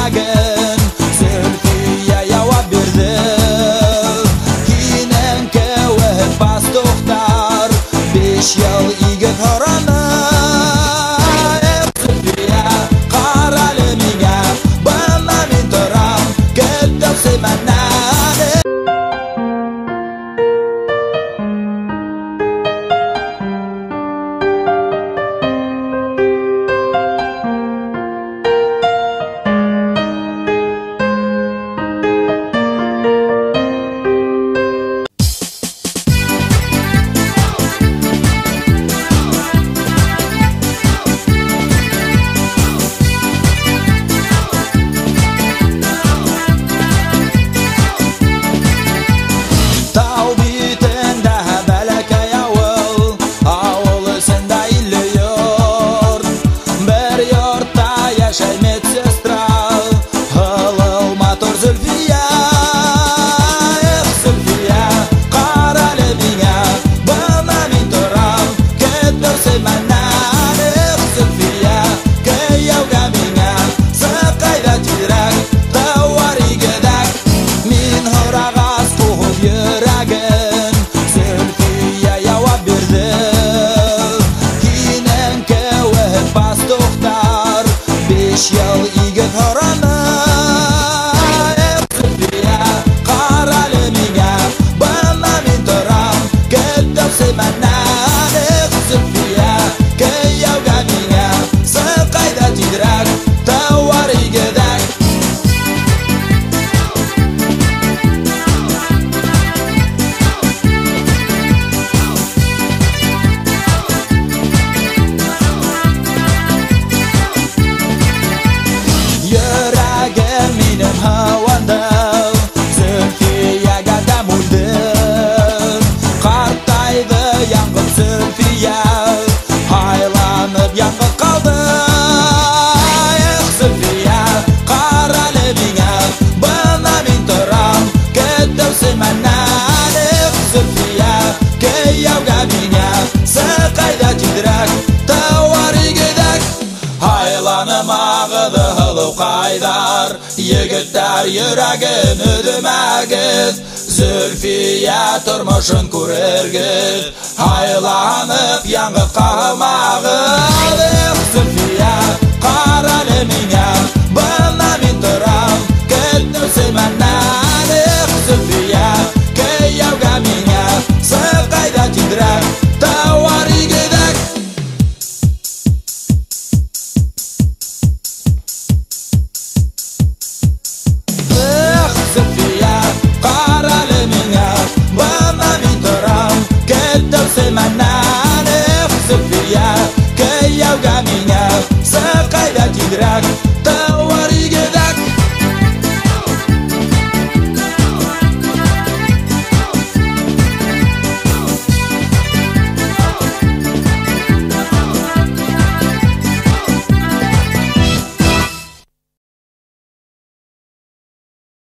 йөрәген. Зөлфия яуап бирде: Һинең кеүек бас туктар, 5 ел игет һораны. Зөлфия, каралы миңа, бына мин торам, көтеп сөймәннән. Тау битендә бәләкәй авыл, авыл эчендә 50 йорт. Бер йортта яшәй медсестра, һылыл матур Зөлфия. Зөлфия, каралы миңа, бына мин торам, көтеп сөймәннән. Зөлфия, кияүгә миңа, сыкайда тирәк, тауар игедәк. Мин һорагас куып йөрәген. Зөлфия яуап бирде: Һинең кеүек бас туктар, 5 ел игет һораны. Зөлфия, каралы миңа, бына мин торам, көтеп сөймәннән. Зөлфия, кияүгә миңа, сыкайда тирәк, тауар игедәк. Йөрәгем минем һавада, Зөлфиягә дәм үлде. Картайды яңгыр Зөлфия, һайланып яңгыр калды. Зөлфия, каралы миңа, бына мин торам, көтеп сөймәннән. Зөлфия, кияүгә миңа, сыкайда тирәк, тауар игедәк. Һайланып агыды һылыу кайдар, егетләр йөрәген өдемәгез. Зөлфия тормышын күрергез, һайланып яңгыр калмагыз. Зөлфия, каралы миңа,